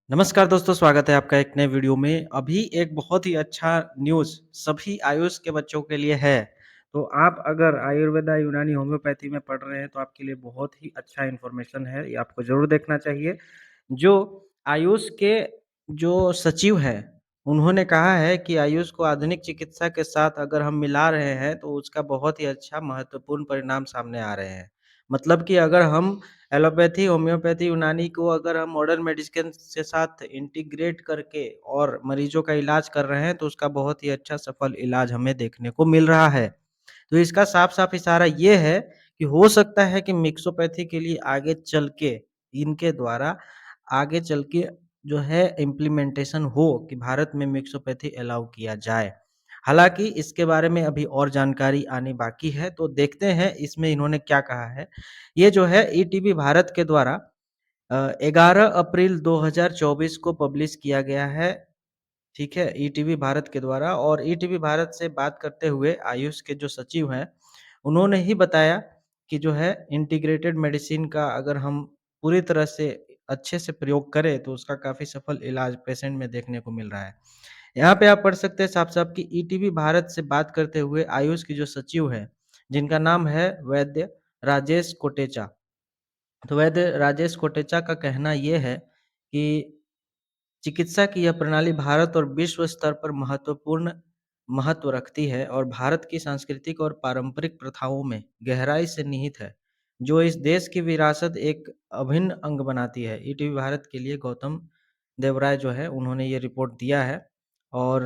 नमस्कार दोस्तों, स्वागत है आपका एक नए वीडियो में। अभी एक बहुत ही अच्छा न्यूज़ सभी आयुष के बच्चों के लिए है। तो आप अगर आयुर्वेदा, यूनानी, होम्योपैथी में पढ़ रहे हैं तो आपके लिए बहुत ही अच्छा इन्फॉर्मेशन है, ये आपको ज़रूर देखना चाहिए। जो आयुष के जो सचिव हैं, उन्होंने कहा है कि आयुष को आधुनिक चिकित्सा के साथ अगर हम मिला रहे हैं तो उसका बहुत ही अच्छा महत्वपूर्ण परिणाम सामने आ रहे हैं। मतलब कि अगर हम एलोपैथी, होम्योपैथी, यूनानी को अगर हम मॉडर्न मेडिसिन के साथ इंटीग्रेट करके और मरीजों का इलाज कर रहे हैं, तो उसका बहुत ही अच्छा सफल इलाज हमें देखने को मिल रहा है। तो इसका साफ-साफ इशारा ये है कि हो सकता है कि मिक्सोपैथी के लिए आगे चल के इनके द्वारा आगे चल के जो है इम्प्लीमेंटेशन हो कि भारत में मिक्सोपैथी अलाउ किया जाए। हालाँकि इसके बारे में अभी और जानकारी आनी बाकी है, तो देखते हैं इसमें इन्होंने क्या कहा है। ये जो है ईटीवी भारत के द्वारा 11 अप्रैल 2024 को पब्लिश किया गया है, ठीक है? ईटीवी भारत के द्वारा और ईटीवी भारत से बात करते हुए आयुष के जो सचिव हैं, उन्होंने ही बताया कि जो है इंटीग्रेटेड मेडिसिन का अगर हम पूरी तरह से अच्छे से प्रयोग करें, तो उसका काफ़ी सफल इलाज पेशेंट में देखने को मिल रहा है। यहाँ पे आप पढ़ सकते हैं साफ-साफ कि ईटीवी भारत से बात करते हुए आयुष की जो सचिव हैं, जिनका नाम है वैद्य राजेश कोटेचा। तो वैद्य राजेश कोटेचा का कहना ये है कि चिकित्सा की यह प्रणाली भारत और विश्व स्तर पर महत्वपूर्ण महत्व रखती है और भारत की सांस्कृतिक और पारंपरिक प्रथाओं में गहराई से निहित है, जो इस देश की विरासत एक अभिन्न अंग बनाती है। ईटीवी भारत के लिए गौतम देवराय जो है उन्होंने ये रिपोर्ट दिया है और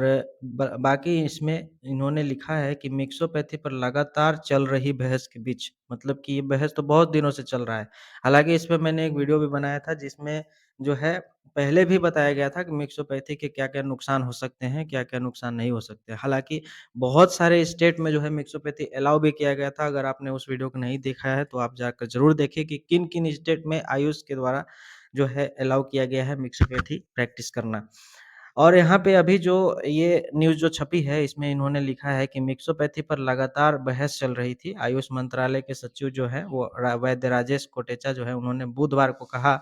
बाकी इसमें इन्होंने लिखा है कि मिक्सोपैथी पर लगातार चल रही बहस के बीच मतलब कि ये बहस तो बहुत दिनों से चल रहा है। हालाँकि इस पे मैंने एक वीडियो भी बनाया था जिसमें जो है पहले भी बताया गया था कि मिक्सोपैथी के क्या-क्या नुकसान हो सकते हैं, क्या-क्या नुकसान नहीं हो सकते। हालाँकि बहुत सारे स्टेट में जो है मिक्सोपैथी अलाउ भी किया गया था। अगर आपने उस वीडियो को नहीं देखा है तो आप जाकर ज़रूर देखिए कि किन-किन स्टेट में आयुष के द्वारा जो है अलाउ किया गया है मिक्सोपैथी प्रैक्टिस करना। और यहाँ पे अभी जो ये न्यूज़ जो छपी है इसमें इन्होंने लिखा है कि मिक्सोपैथी पर लगातार बहस चल रही थी। आयुष मंत्रालय के सचिव जो हैं वो वैद्य राजेश कोटेचा जो है उन्होंने बुधवार को कहा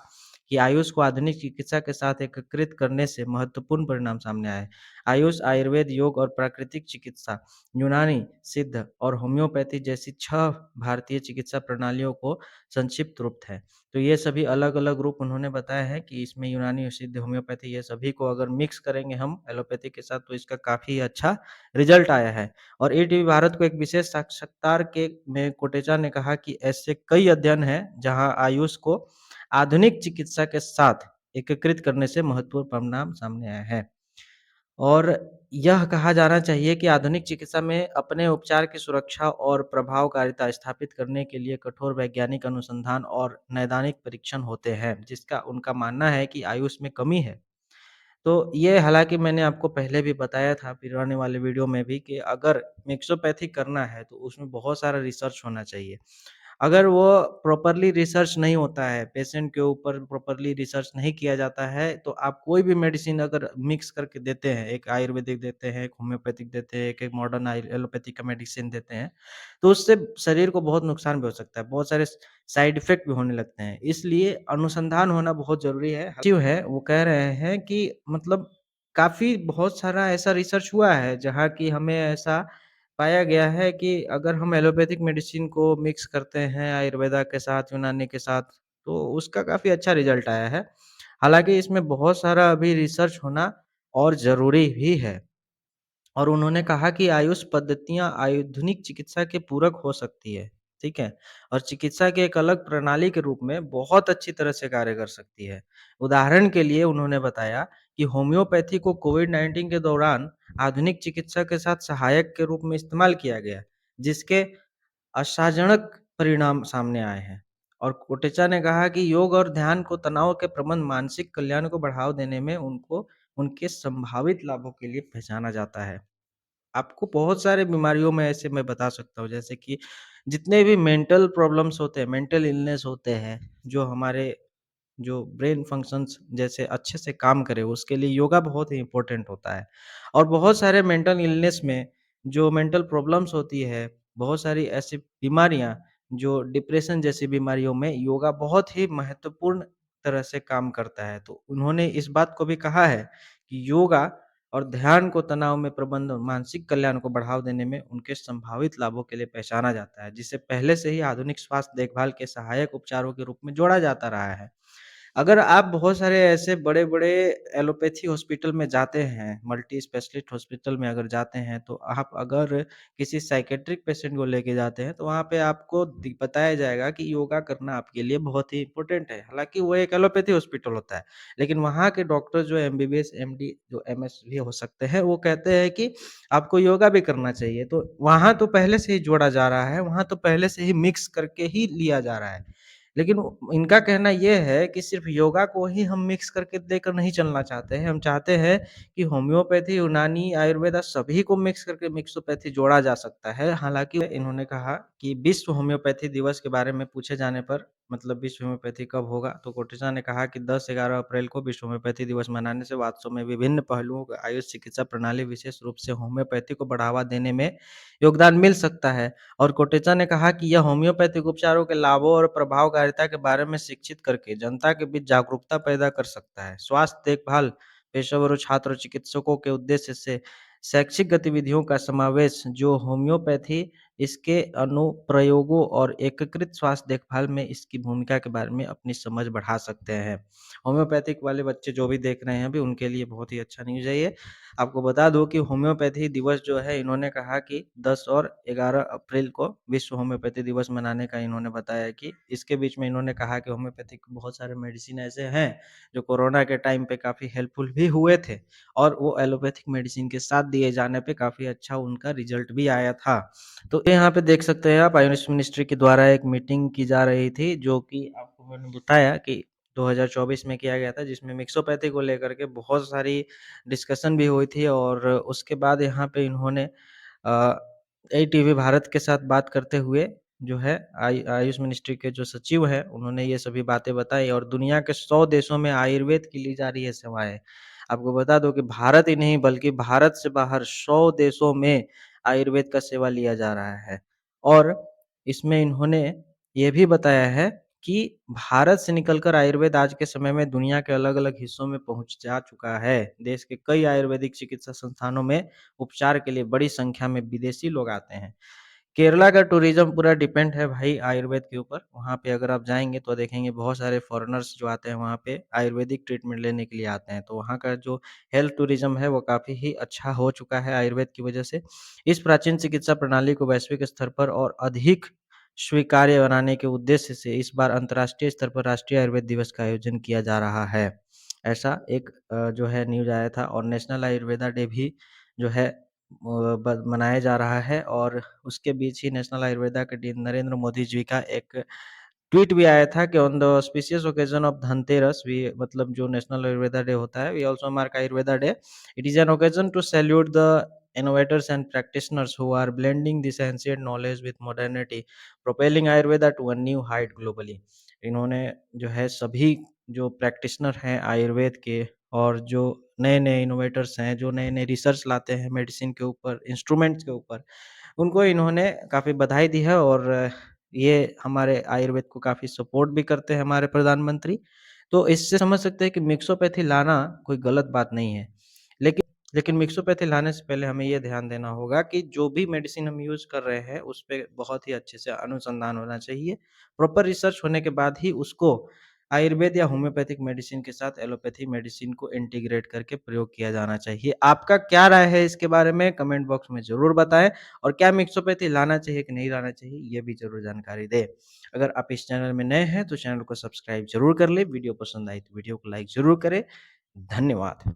कि आयुष को आधुनिक चिकित्सा के साथ एकीकृत करने से महत्वपूर्ण परिणाम सामने आए। आयुष, आयुर्वेद, योग और प्राकृतिक चिकित्सा, यूनानी, सिद्ध और होम्योपैथी जैसी 6 भारतीय चिकित्सा प्रणालियों को संक्षिप्त रूप है। तो ये सभी अलग-अलग रूप उन्होंने बताया है कि इसमें यूनानी, सिद्ध, होम्योपैथी ये सभी को अगर मिक्स करेंगे हम एलोपैथी के साथ तो इसका काफ़ी अच्छा रिज़ल्ट आया है। और ईटीवी भारत को एक विशेष साक्षात्कार के में कोटेचा ने कहा कि ऐसे कई अध्ययन हैं जहाँ आयुष को आधुनिक चिकित्सा के साथ एकीकृत करने से महत्वपूर्ण परिणाम सामने आए हैं। और यह कहा जाना चाहिए कि आधुनिक चिकित्सा में अपने उपचार की सुरक्षा और प्रभावकारिता स्थापित करने के लिए कठोर वैज्ञानिक अनुसंधान और नैदानिक परीक्षण होते हैं, जिसका उनका मानना है कि आयुष में कमी है। तो ये हालाँकि मैंने आपको पहले भी बताया था पुराने वाले वीडियो में भी कि अगर मिक्सोपैथी करना है तो उसमें बहुत सारा रिसर्च होना चाहिए। अगर वो प्रॉपरली रिसर्च नहीं होता है, पेशेंट के ऊपर प्रॉपरली रिसर्च नहीं किया जाता है, तो आप कोई भी मेडिसिन अगर मिक्स करके देते हैं, एक आयुर्वेदिक देते हैं, एक होम्योपैथिक देते हैं, एक एक मॉडर्न एलोपैथिक का मेडिसिन देते हैं, तो उससे शरीर को बहुत नुकसान भी हो सकता है, बहुत सारे साइड इफ़ेक्ट भी होने लगते हैं। इसलिए अनुसंधान होना बहुत ज़रूरी है। जो है वो कह रहे हैं कि मतलब काफ़ी बहुत सारा ऐसा रिसर्च हुआ है, जहाँ कि हमें ऐसा पाया गया है कि अगर हम एलोपैथिक मेडिसिन को मिक्स करते हैं आयुर्वेदा के साथ, यूनानी के साथ, तो उसका काफ़ी अच्छा रिज़ल्ट आया है। हालाँकि इसमें बहुत सारा अभी रिसर्च होना और ज़रूरी भी है। और उन्होंने कहा कि आयुष पद्धतियाँ आधुनिक चिकित्सा के पूरक हो सकती है, ठीक है? और चिकित्सा के एक अलग प्रणाली के रूप में बहुत अच्छी तरह से कार्य कर सकती है। उदाहरण के लिए उन्होंने बताया कि होम्योपैथी को कोविड-19 के दौरान आधुनिक चिकित्सा के साथ सहायक के रूप में इस्तेमाल किया गया, जिसके आशाजनक परिणाम सामने आए हैं। और कोटेचा ने कहा कि योग और ध्यान को तनाव के प्रबंधन, मानसिक कल्याण को बढ़ावा देने में उनको उनके संभावित लाभों के लिए पहचाना जाता है। आपको बहुत सारे बीमारियों में ऐसे मैं बता सकता हूँ जैसे कि जितने भी मेंटल प्रॉब्लम्स होते हैं, मेंटल इलनेस होते हैं, जो हमारे जो ब्रेन फंक्शंस जैसे अच्छे से काम करे उसके लिए योगा बहुत ही इम्पोर्टेंट होता है। और बहुत सारे मेंटल इलनेस में जो मेंटल प्रॉब्लम्स होती है, बहुत सारी ऐसी बीमारियाँ जो डिप्रेशन जैसी बीमारियों में योगा बहुत ही महत्वपूर्ण तरह से काम करता है। तो उन्होंने इस बात को भी कहा है कि योगा और ध्यान को तनाव में प्रबंधन और मानसिक कल्याण को बढ़ावा देने में उनके संभावित लाभों के लिए पहचाना जाता है, जिसे पहले से ही आधुनिक स्वास्थ्य देखभाल के सहायक उपचारों के रूप में जोड़ा जाता रहा है। अगर आप बहुत सारे ऐसे बड़े-बड़े एलोपैथी हॉस्पिटल में जाते हैं, मल्टी स्पेशलिस्ट हॉस्पिटल में अगर जाते हैं, तो आप अगर किसी साइकियाट्रिक पेशेंट को लेके जाते हैं, तो वहाँ पे आपको बताया जाएगा कि योगा करना आपके लिए बहुत ही इम्पोर्टेंट है। हालाँकि वो एक एलोपैथी हॉस्पिटल होता है, लेकिन वहाँ के डॉक्टर जो एमबीबीएस, एमडी जो एमएस भी हो सकते हैं, वो कहते हैं कि आपको योगा भी करना चाहिए। तो वहाँ तो पहले से ही जोड़ा जा रहा है, वहाँ तो पहले से ही मिक्स करके ही लिया जा रहा है। लेकिन इनका कहना ये है कि सिर्फ़ योगा को ही हम मिक्स करके देकर नहीं चलना चाहते हैं। हम चाहते हैं कि होम्योपैथी, यूनानी, आयुर्वेदा सभी को मिक्स करके मिक्सोपैथी जोड़ा जा सकता है। हालाँकि इन्होंने कहा कि विश्व होम्योपैथी दिवस के बारे में पूछे जाने पर मतलब विश्व होम्योपैथी कब होगा? तो कोटेचा ने कहा कि 10-11 अप्रैल को विश्व होम्योपैथी दिवस मनाने से वास्तव में विभिन्न पहलुओं का आयुष चिकित्सा प्रणाली विशेष रूप से होम्योपैथी को बढ़ावा देने में योगदान मिल सकता है। और कोटेचा ने कहा कि यह होम्योपैथिक उपचारों के लाभों और प्रभावकारिता के बारे में शिक्षित करके जनता के बीच जागरूकता पैदा कर सकता है। स्वास्थ्य देखभाल पेशेवरों, छात्र और चिकित्सकों के उद्देश्य से शैक्षिक गतिविधियों का समावेश जो होम्योपैथी इसके अनुप्रयोगों और एकीकृत स्वास्थ्य देखभाल में इसकी भूमिका के बारे में अपनी समझ बढ़ा सकते हैं। होम्योपैथिक वाले बच्चे जो भी देख रहे हैं अभी उनके लिए बहुत ही अच्छा न्यूज़ है ये। आपको बता दूँ कि होम्योपैथी दिवस जो है इन्होंने कहा कि 10 और 11 अप्रैल को विश्व होम्योपैथी दिवस मनाने का इन्होंने बताया कि इसके बीच में इन्होंने कहा कि होम्योपैथिक बहुत सारे मेडिसिन ऐसे हैं जो कोरोना के टाइम पे काफ़ी हेल्पफुल भी हुए थे और वो एलोपैथिक मेडिसिन के साथ दिए जाने पे काफ़ी अच्छा उनका रिज़ल्ट भी आया था। तो यहाँ पे देख सकते हैं आप आयुष मिनिस्ट्री के द्वारा एक मीटिंग की जा रही थी जो कि आपको मैंने बताया कि 2024 में किया गया था जिसमें मिक्सोपैथी को लेकर के बहुत सारी डिस्कशन भी हुई थी और उसके बाद यहाँ पे इन्होंने अ, एटीवी भारत के साथ बात करते हुए जो है आयुष मिनिस्ट्री के जो सचिव हैं, उन्होंने ये सभी बातें बताई और दुनिया के 100 देशों में आयुर्वेद की ली जा रही है सेवाएँ। आपको बता दूँ कि भारत ही नहीं बल्कि भारत से बाहर 100 देशों में आयुर्वेद का सेवा लिया जा रहा है और इसमें इन्होंने ये भी बताया है कि भारत से निकलकर आयुर्वेद आज के समय में दुनिया के अलग-अलग हिस्सों में पहुँच जा चुका है। देश के कई आयुर्वेदिक चिकित्सा संस्थानों में उपचार के लिए बड़ी संख्या में विदेशी लोग आते हैं। केरला का टूरिज़्म पूरा डिपेंड है भाई आयुर्वेद के ऊपर। वहाँ पे अगर आप जाएँगे तो देखेंगे बहुत सारे फ़ॉरेनर्स जो आते हैं वहाँ पे आयुर्वेदिक ट्रीटमेंट लेने के लिए आते हैं। तो वहाँ का जो हेल्थ टूरिज़्म है वो काफ़ी ही अच्छा हो चुका है आयुर्वेद की वजह से। इस प्राचीन चिकित्सा प्रणाली को वैश्विक स्तर पर और अधिक स्वीकार्य बनाने के उद्देश्य से इस बार अंतर्राष्ट्रीय स्तर पर राष्ट्रीय आयुर्वेद दिवस का आयोजन किया जा रहा है। ऐसा एक जो है न्यूज़ आया था और नेशनल आयुर्वेदा डे भी जो है ब मनाया जा रहा है और उसके बीच ही नेशनल आयुर्वेदा के डी नरेंद्र मोदी जी का एक ट्वीट भी आया था कि on the auspicious occasion of Dhanteras we मतलब जो नेशनल आयुर्वेदा डे होता है, we also mark Ayurveda day. It is an occasion to salute the innovators and practitioners who are blending this ancient knowledge with modernity, propelling Ayurveda to a new height globally। इन्होंने जो है सभी जो practitioner हैं आयुर्वेद के और जो नए-नए इनोवेटर्स हैं, जो नए-नए रिसर्च लाते हैं मेडिसिन के ऊपर, इंस्ट्रूमेंट्स के ऊपर, उनको इन्होंने काफ़ी बधाई दी है और ये हमारे आयुर्वेद को काफ़ी सपोर्ट भी करते हैं हमारे प्रधानमंत्री। तो इससे समझ सकते हैं कि मिक्सोपैथी लाना कोई गलत बात नहीं है। लेकिन लेकिन मिक्सोपैथी लाने से पहले हमें ये ध्यान देना होगा कि जो भी मेडिसिन हम यूज़ कर रहे हैं, उस पे बहुत ही अच्छे से अनुसंधान होना चाहिए। प्रॉपर रिसर्च होने के बाद ही उसको आयुर्वेद या होम्योपैथिक मेडिसिन के साथ एलोपैथी मेडिसिन को इंटीग्रेट करके प्रयोग किया जाना चाहिए। आपका क्या राय है इसके बारे में कमेंट बॉक्स में ज़रूर बताएँ और क्या मिक्सोपैथी लाना चाहिए कि नहीं लाना चाहिए, ये भी ज़रूर जानकारी दें। अगर आप इस चैनल में नए हैं तो चैनल को सब्सक्राइब ज़रूर कर लें, वीडियो पसंद आई तो वीडियो को लाइक ज़रूर करें। धन्यवाद।